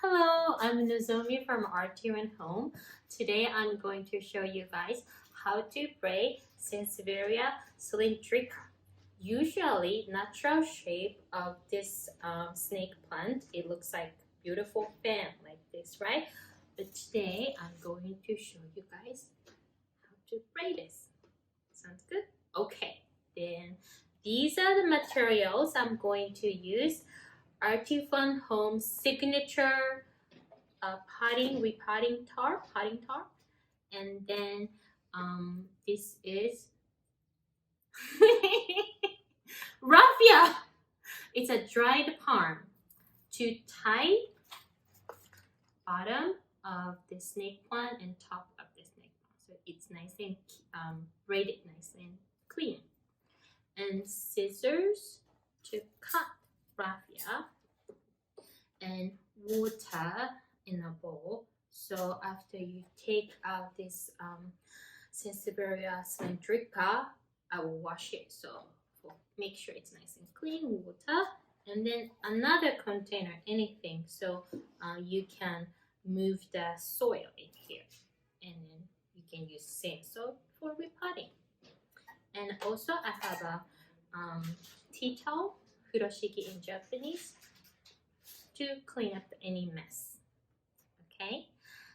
Hello, I'm Nozomi from R2 and Home. Today I'm going to show you guys how to braid Sansevieria Cylindrica. Usually natural shape of this snake plant, it looks like beautiful fan like this, right? But today I'm going to show you guys how to braid this. Sounds good? Okay, then these are the materials I'm going to use. R2 Fun Home signature repotting tarp, and then this is RAFIA. It's a dried palm to tie bottom of the snake plant and top of the snake plant, so it's nice and braided, nice and clean. And scissors to cut RAFIA, and water in a bowl. So after you take out this Sansevieria Cylindrica, I will wash it. So make sure it's nice and clean, water, and then another container, anything, so you can move the soil in here, and then you can use the same soil for repotting. And also I have a tea towel, FUROSHIKI in Japanese, to clean up any mess. Okay,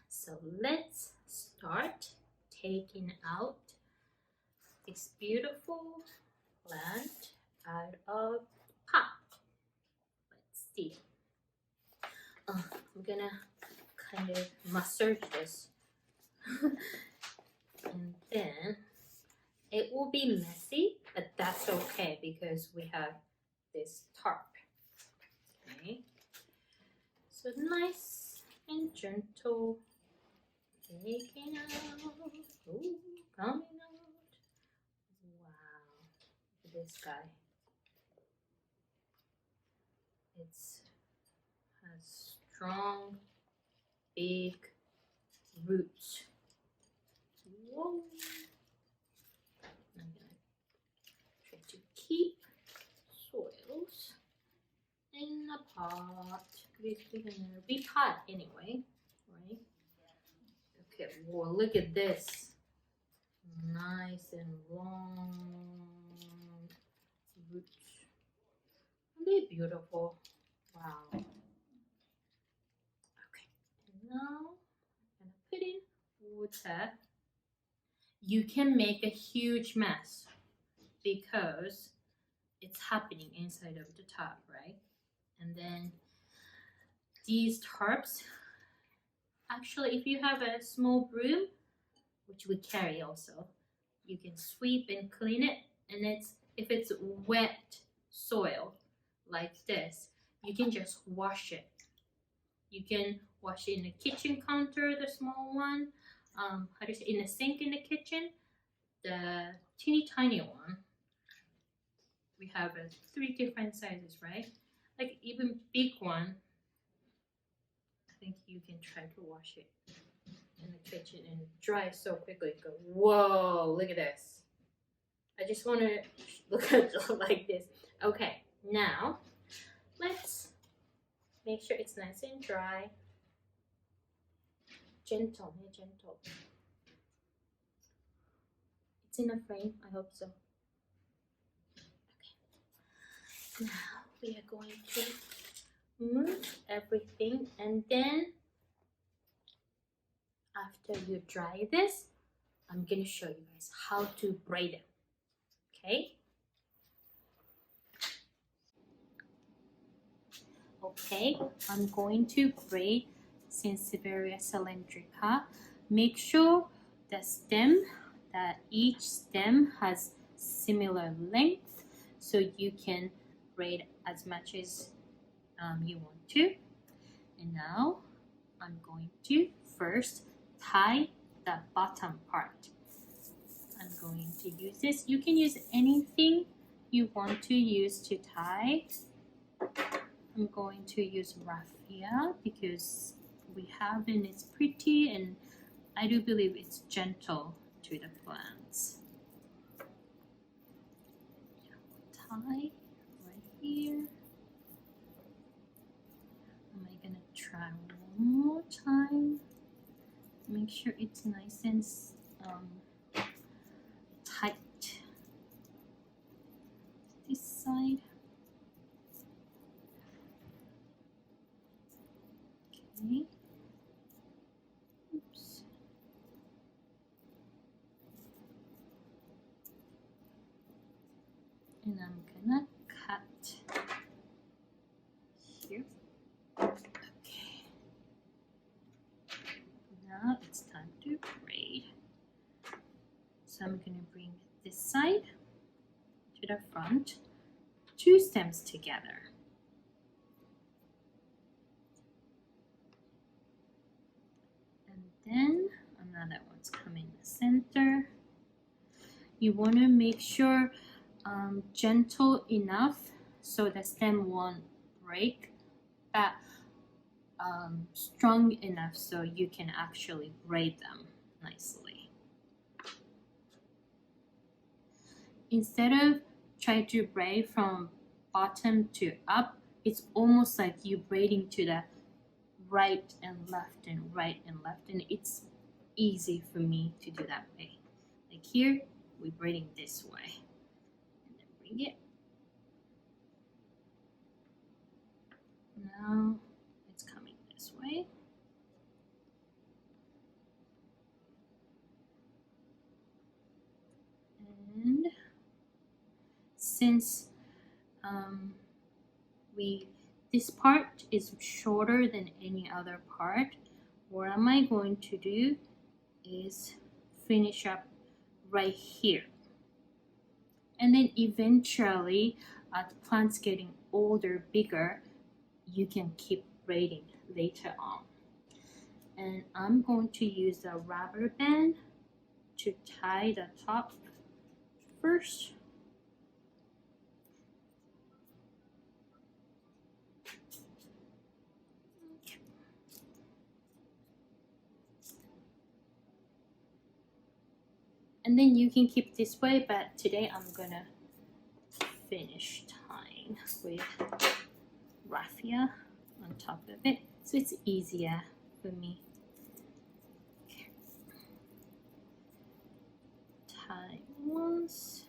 so let's start taking out this beautiful plant out of the pot. Let's see. I'm gonna kind of massage this and then it will be messy, but that's okay because we have this tarp. Okay, so nice and gentle, taking out, ooh, coming out. Wow, look at this guy. It has strong, big roots. Whoa. I'm gonna try to keep soils in the pot. We're gonna repot anyway, right? Okay, well, look at this. Nice and long roots. Aren't they beautiful? Wow. Okay, now I'm gonna put in water. You can make a huge mess because it's happening inside of the tub, right? And then these tarps, actually, if you have a small broom, which we carry also, you can sweep and clean it. And if it's wet soil like this, you can just wash it. You can wash it in the kitchen counter, the small one. How do you say, in the sink in the kitchen, the teeny tiny one. We have 3 different sizes, right? Like even big one, I think you can try to wash it in the kitchen and dry so quickly. Go, whoa, look at this. I just want to look at it like this. Okay, now let's make sure it's nice and dry. Gentle, gentle. It's in a frame, I hope so. Okay, now we are going to move everything, and then after you dry this, I'm gonna show you guys how to braid it. Okay? Okay, I'm going to braid Sansevieria Cylindrica. Make sure that each stem has similar length, so you can braid as much as you want to. And now I'm going to first tie the bottom part. I'm going to use this. You can use anything you want to use to tie. I'm going to use RAFIA because we have it and it's pretty, and I do believe it's gentle to the plants. Tie right here. Am I gonna try one more time. Make sure it's nice and tight. This side. Okay. Oops. And I'm gonna cut here. Okay. Now it's time to braid. So I'm gonna bring this side to the front, 2 stems together. And then another one's coming in the center. You want to make sure gentle enough so the stem won't break, but strong enough so you can actually braid them nicely. Instead of trying to braid from bottom to up, it's almost like you braiding to the right and left and right and left, and it's easy for me to do that way. Like here, we're braiding this way. And then bring it. Now it's coming this way. And since this part is shorter than any other part, what am I going to do is finish up right here. And then eventually, the plant's getting older, bigger, you can keep braiding later on. And I'm going to use a rubber band to tie the top first. And then you can keep this way, but today I'm gonna finish tying with raffia on top of it, so it's easier for me. Okay. Tie once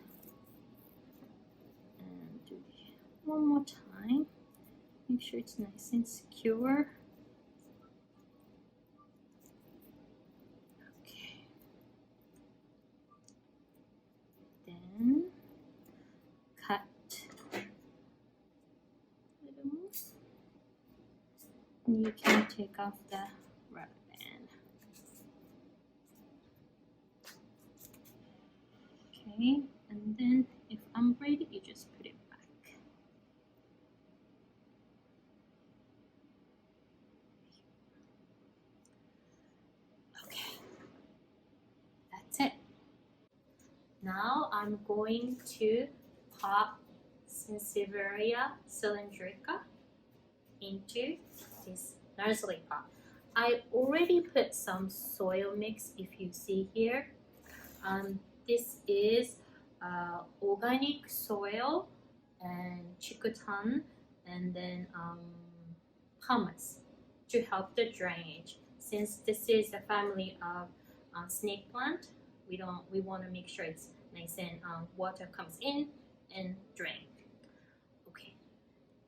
and do it one more time. Make sure it's nice and secure. Cut a little more. And you can take off the rubber band. Okay, and then if I'm braided, you just put it back. Okay, that's it. Now I'm going to pop Sansevieria Cylindrica into this nursery pot. I already put some soil mix, if you see here. This is organic soil and chicotan and then pumice to help the drainage. Since this is a family of snake plant, we want to make sure it's nice and water comes in and drain. Okay,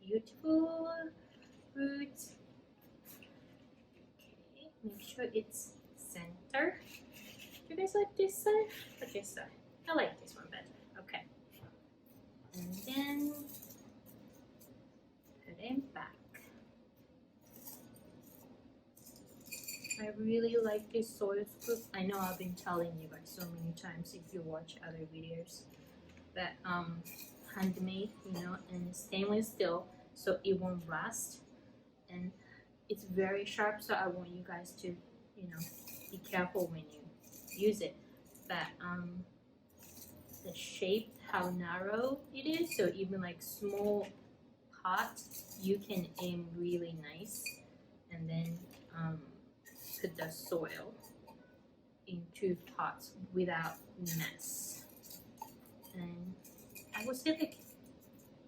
beautiful roots. Okay, make sure it's center. Do you guys like this side or this side? I like this one better. Okay, and then put it back. I really like this soil scoop. I know I've been telling you guys so many times if you watch other videos, but handmade, you know, and stainless steel, so it won't rust, and it's very sharp. So I want you guys to, you know, be careful when you use it. But the shape, how narrow it is, so even like small pot, you can aim really nice, and then put the soil into pots without mess. And I would say like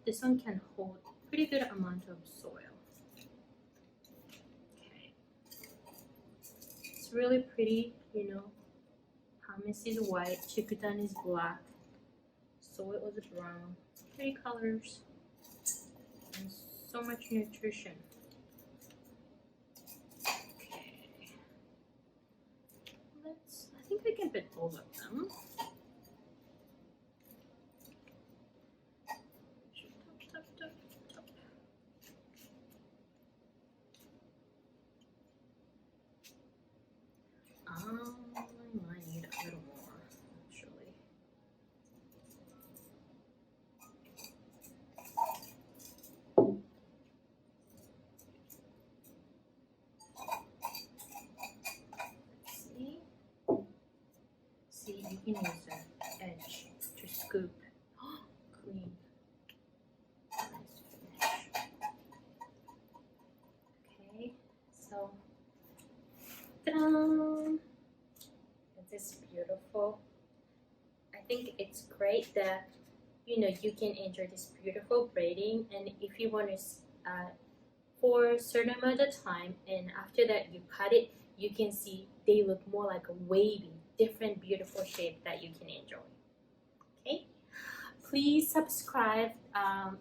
this one can hold pretty good amount of soil. really pretty, you know. Pumice is white, Chiputan is black, so it was brown. Pretty colors and so much nutrition. Okay, I think we can put all of them. I might need a little more, actually. See, you can use an edge to scoop. Clean. Nice finish. Okay, so ta-da! This is beautiful. I think it's great that you can enjoy this beautiful braiding, and if you want to for a certain amount of time and after that you cut it, you can see they look more like a wavy, different beautiful shape that you can enjoy. Okay, please subscribe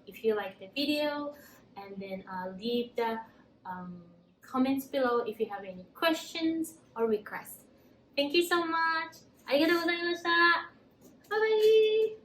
if you like the video, and then leave the comments below if you have any questions or requests. Thank you so much. ありがとうございました。バイバイ。